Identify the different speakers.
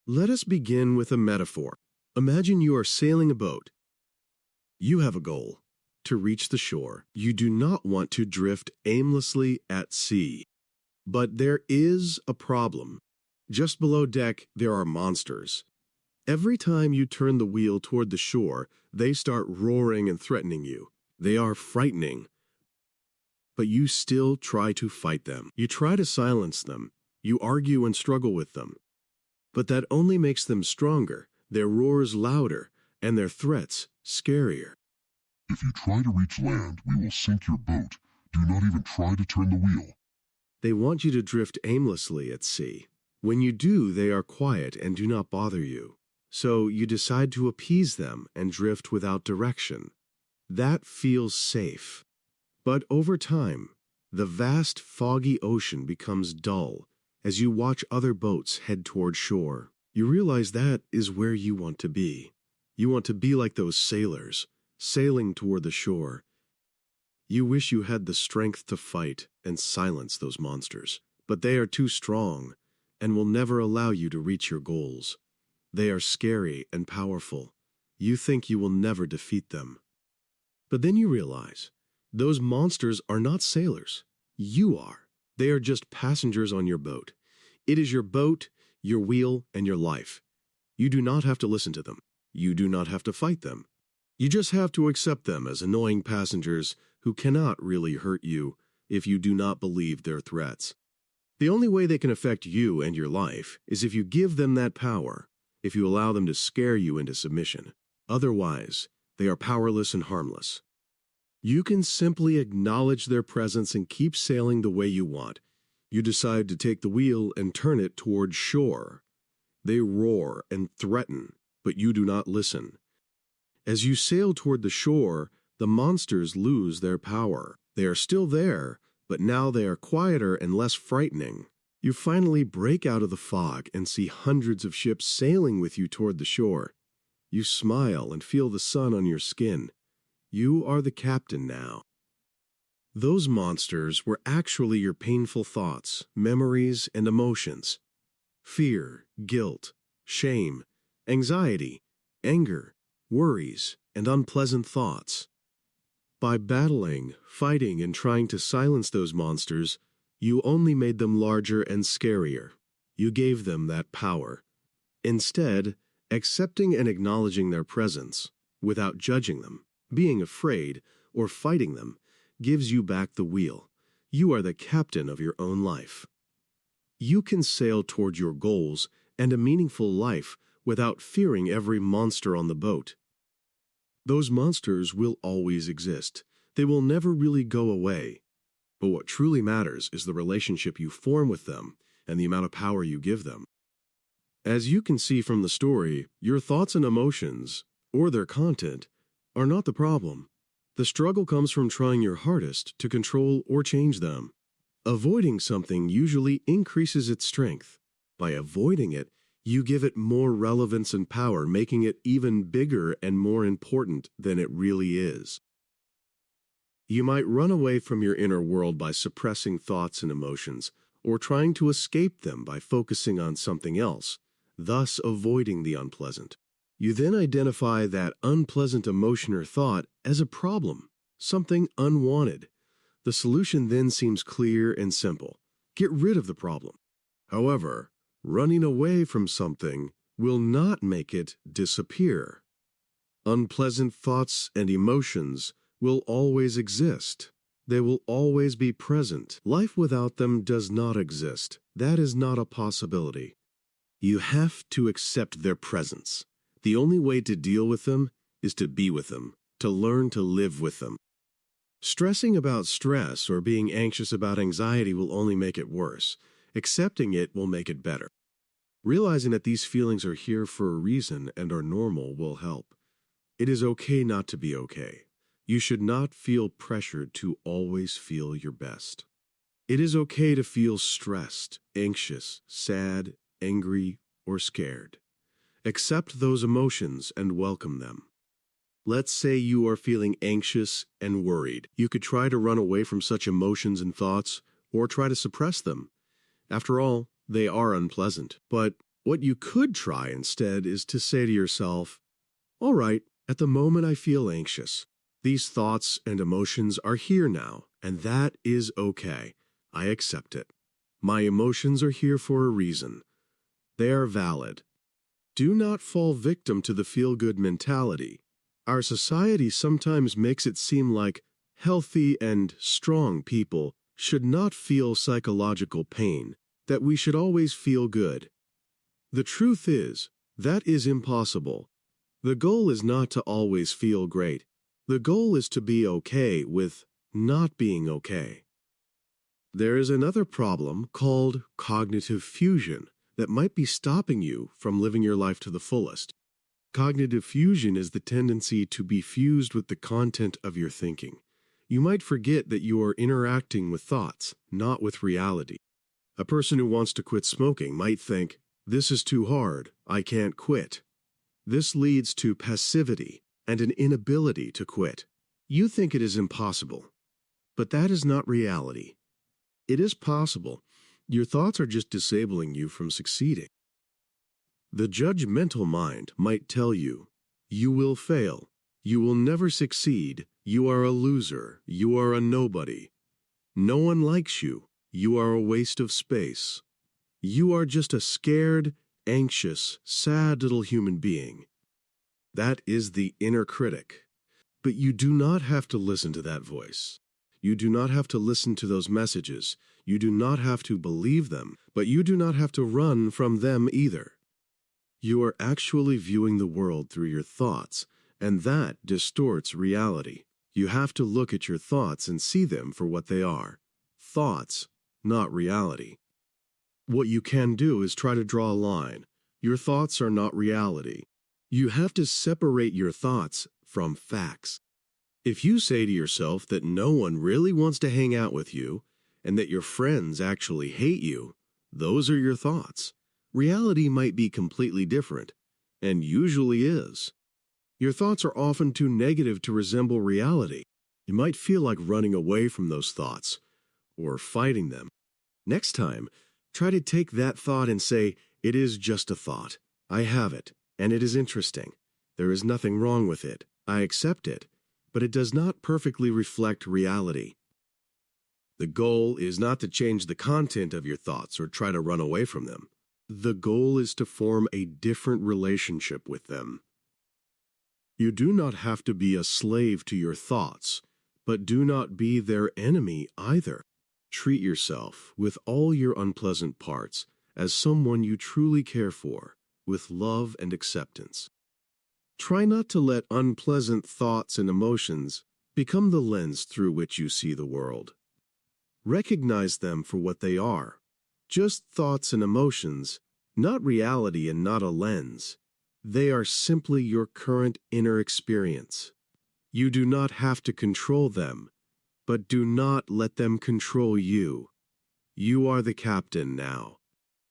Speaker 1: Let us begin with a metaphor. Imagine you are sailing a boat. You have a goal to reach the shore. You do not want to drift aimlessly at sea. But there is a problem. Just below deck, there are monsters. Every time you turn the wheel toward the shore, they start roaring and threatening you. They are frightening. But you still try to fight them. You try to silence them. You argue and struggle with them. But that only makes them stronger, their roars louder, and their threats scarier.
Speaker 2: If you try to reach land, we will sink your boat. Do not even try to turn the wheel.
Speaker 1: They want you to drift aimlessly at sea. When you do, they are quiet and do not bother you. So you decide to appease them and drift without direction. That feels safe. But over time, the vast foggy ocean becomes dull as you watch other boats head toward shore. You realize that is where you want to be. You want to be like those sailors, sailing toward the shore. You wish you had the strength to fight and silence those monsters, but they are too strong and will never allow you to reach your goals. They are scary and powerful. You think you will never defeat them. But then you realize, those monsters are not sailors. You are. They are just passengers on your boat. It is your boat, your wheel, and your life. You do not have to listen to them. You do not have to fight them. You just have to accept them as annoying passengers who cannot really hurt you if you do not believe their threats. The only way they can affect you and your life is if you give them that power, if you allow them to scare you into submission. Otherwise, they are powerless and harmless. You can simply acknowledge their presence and keep sailing the way you want. You decide to take the wheel and turn it toward shore. They roar and threaten, but you do not listen. As you sail toward the shore, the monsters lose their power. They are still there, but now they are quieter and less frightening. You finally break out of the fog and see hundreds of ships sailing with you toward the shore. You smile and feel the sun on your skin. You are the captain now. Those monsters were actually your painful thoughts, memories, and emotions. Fear, guilt, shame, anxiety, anger, worries, and unpleasant thoughts. By battling, fighting, and trying to silence those monsters, you only made them larger and scarier. You gave them that power. Instead, accepting and acknowledging their presence, without judging them, being afraid, or fighting them, gives you back the wheel. You are the captain of your own life. You can sail toward your goals and a meaningful life without fearing every monster on the boat. Those monsters will always exist. They will never really go away. But what truly matters is the relationship you form with them and the amount of power you give them. As you can see from the story, your thoughts and emotions, or their content, are not the problem. The struggle comes from trying your hardest to control or change them. Avoiding something usually increases its strength. By avoiding it, you give it more relevance and power, making it even bigger and more important than it really is. You might run away from your inner world by suppressing thoughts and emotions, or trying to escape them by focusing on something else, thus avoiding the unpleasant. You then identify that unpleasant emotion or thought as a problem, something unwanted. The solution then seems clear and simple. Get rid of the problem. However, running away from something will not make it disappear. Unpleasant thoughts and emotions will always exist. They will always be present. Life without them does not exist. That is not a possibility. You have to accept their presence. The only way to deal with them is to be with them, to learn to live with them. Stressing about stress or being anxious about anxiety will only make it worse. Accepting it will make it better. Realizing that these feelings are here for a reason and are normal will help. It is okay not to be okay. You should not feel pressured to always feel your best. It is okay to feel stressed, anxious, sad, angry, or scared. Accept those emotions and welcome them. Let's say you are feeling anxious and worried. You could try to run away from such emotions and thoughts, or try to suppress them. After all, they are unpleasant. But What you could try instead is to say to yourself, all right, at the moment I feel anxious. These thoughts and emotions are here now, and that is okay. I accept it. My emotions are here for a reason. They are valid. Do not fall victim to the feel-good mentality. Our society sometimes makes it seem like healthy and strong people should not feel psychological pain, that we should always feel good. The truth is, that is impossible. The goal is not to always feel great. The goal is to be okay with not being okay. There is another problem called cognitive fusion that might be stopping you from living your life to the fullest. Cognitive fusion is the tendency to be fused with the content of your thinking. You might forget that you are interacting with thoughts, not with reality. A person who wants to quit smoking might think, "This is too hard, I can't quit." This leads to passivity and an inability to quit. You think it is impossible, but that is not reality. It is possible. Your thoughts are just disabling you from succeeding. The judgmental mind might tell you, you will fail, you will never succeed, you are a loser, you are a nobody. No one likes you, you are a waste of space. You are just a scared, anxious, sad little human being. That is the inner critic. But you do not have to listen to that voice. You do not have to listen to those messages. You do not have to believe them, but you do not have to run from them either. You are actually viewing the world through your thoughts, and that distorts reality. You have to look at your thoughts and see them for what they are. Thoughts, not reality. What you can do is try to draw a line. Your thoughts are not reality. You have to separate your thoughts from facts. If you say to yourself that no one really wants to hang out with you, and that your friends actually hate you, those are your thoughts. Reality might be completely different, and usually is. Your thoughts are often too negative to resemble reality. You might feel like running away from those thoughts, or fighting them. Next time, try to take that thought and say, it is just a thought. I have it, and it is interesting. There is nothing wrong with it. I accept it, but it does not perfectly reflect reality. The goal is not to change the content of your thoughts or try to run away from them. The goal is to form a different relationship with them. You do not have to be a slave to your thoughts, but do not be their enemy either. Treat yourself, with all your unpleasant parts, as someone you truly care for, with love and acceptance. Try not to let unpleasant thoughts and emotions become the lens through which you see the world. Recognize them for what they are, just thoughts and emotions, not reality and not a lens. They are simply your current inner experience. You do not have to control them, but do not let them control you. You are the captain now.